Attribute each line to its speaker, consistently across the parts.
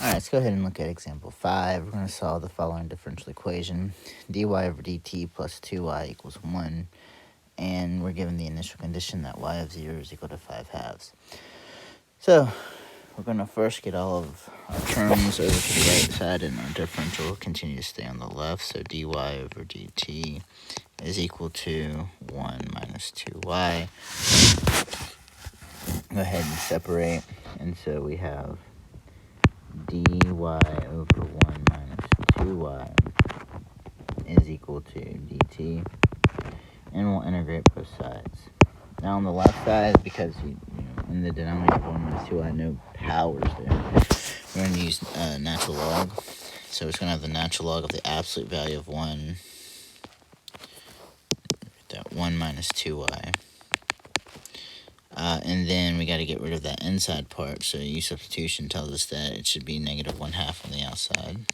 Speaker 1: Alright, let's go ahead and look at example 5. We're going to solve the following differential equation. dy over dt plus 2y equals 1. And we're given the initial condition that y of 0 is equal to 5 halves. So, we're going to first get all of our terms over to the right side, and our differential will continue to stay on the left. So dy over dt is equal to 1 minus 2y. Go ahead and separate. And so we have dy over 1 minus 2y is equal to dt, and we'll integrate both sides. Now on the left side, because in the denominator of 1 minus 2y, no powers there, we're going to use natural log. So it's going to have the natural log of the absolute value of 1, that 1 minus 2y. And then we got to get rid of that inside part, so u substitution tells us that it should be negative 1/2 on the outside.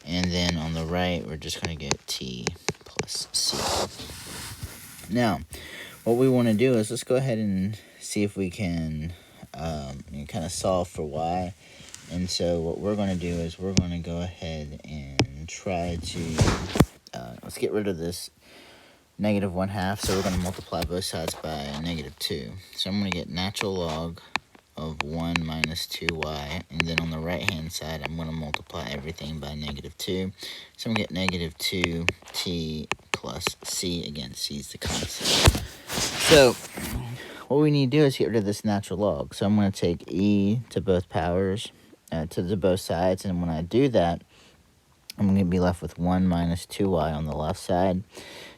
Speaker 1: And then on the right, we're just going to get t plus c. Now, what we want to do is let's go ahead and see if we can kind of solve for y. And so what we're going to do is we're going to go ahead and try to, let's get rid of this negative 1/2. So we're going to multiply both sides by negative 2. So I'm going to get natural log of 1 minus 2y, and then on the right hand side I'm going to multiply everything by negative 2. So I'm going to get negative 2t plus c. Again, c is the constant. So what we need to do is get rid of this natural log. So I'm going to take e to both powers, to both sides, and when I do that, I'm going to be left with 1 minus 2y on the left side.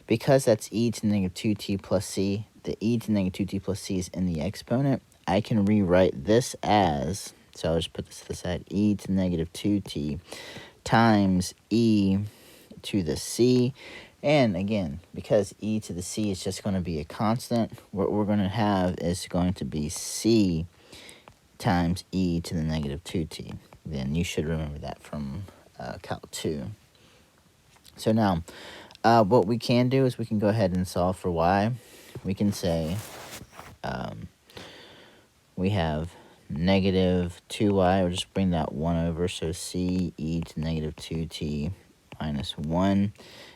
Speaker 1: Because that's e to the negative 2t plus c, the e to the negative 2t plus c is in the exponent. I can rewrite this as, so I'll just put this to the side, e to the negative 2t times e to the c. And again, because e to the c is just going to be a constant, what we're going to have is going to be c times e to the negative 2t. Then you should remember that from Calc 2. So now, what we can do is we can go ahead and solve for y. We can say we have negative 2y. We'll just bring that 1 over. So c e to negative 2t minus 1.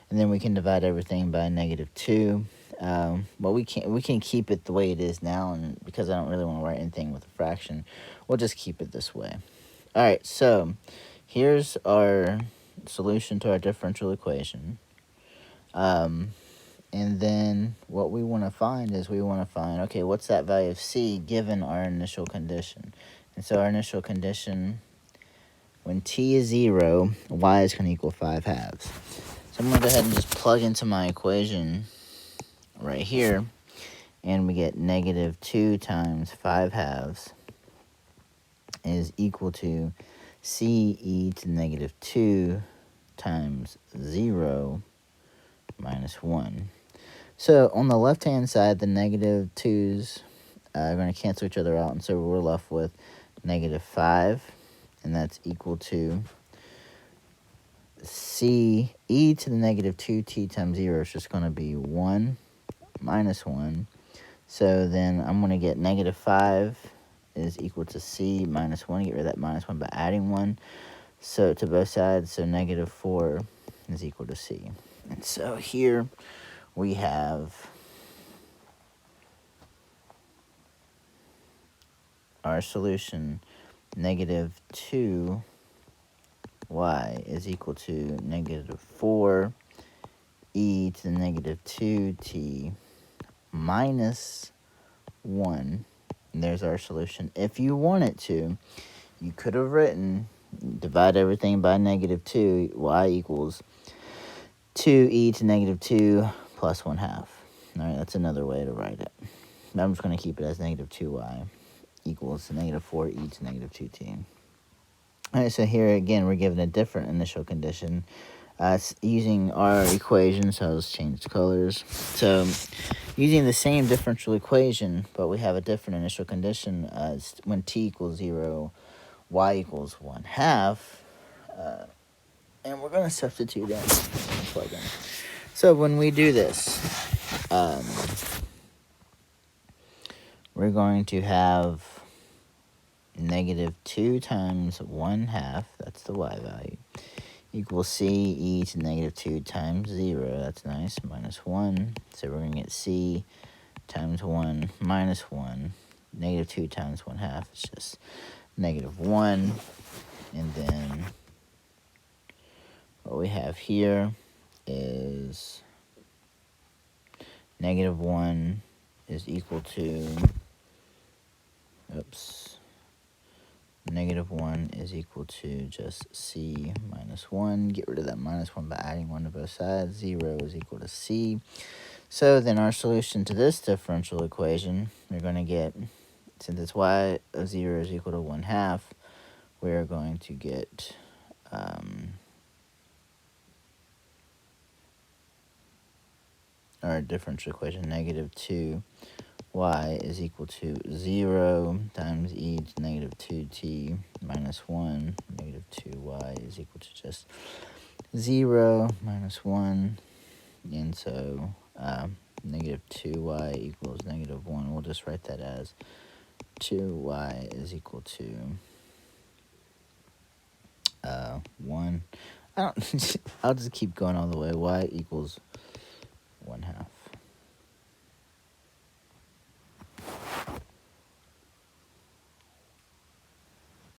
Speaker 1: And then we can divide everything by negative 2. But we can keep it the way it is now. And because I don't really want to write anything with a fraction, we'll just keep it this way. All right, so here's our solution to our differential equation. And then what we want to find is okay, what's that value of c given our initial condition? And so our initial condition, when t is 0, y is going to equal 5 halves. So I'm going to go ahead and just plug into my equation right here, and we get negative 2 times 5 halves is equal to c e to the negative 2 times 0 minus 1. So on the left-hand side, the negative 2's are going to cancel each other out, and so we're left with negative 5, and that's equal to c e to the negative 2t times 0 is just going to be 1 minus 1. So then I'm going to get negative 5 is equal to c minus 1. Get rid of that minus 1 by adding 1. So to both sides, so negative 4 is equal to c. And so here we have our solution, negative 2y is equal to negative 4 e to the negative 2t minus 1. And there's our solution. If you wanted to, you could have written, divide everything by negative 2, y equals 2e to negative 2 plus 1/2. All right, that's another way to write it. I'm just going to keep it as negative 2y equals negative 4e to negative 2t. All right, so here again, we're given a different initial condition. Using our equation, so let's change colors. So using the same differential equation, but we have a different initial condition. When t equals 0, y equals 1/2. And we're going to substitute in. Plug in. So when we do this, we're going to have negative 2 times 1/2, that's the y value, equals c e to negative 2 times 0, that's nice, minus 1. So we're going to get c times 1 minus 1. Negative 2 times 1/2 is just negative 1. And then what we have here is negative 1 is equal to, negative 1 is equal to just c minus 1. Get rid of that minus 1 by adding 1 to both sides. 0 is equal to c. So then our solution to this differential equation, we're going to get, since it's y of 0 is equal to 1/2, we're going to get our differential equation, negative 2y is equal to 0 times e to negative 2t minus 1. Negative 2y is equal to just 0 minus 1. And so negative 2y equals negative 1. We'll just write that as 2y is equal to 1. I'll just keep going all the way. Y equals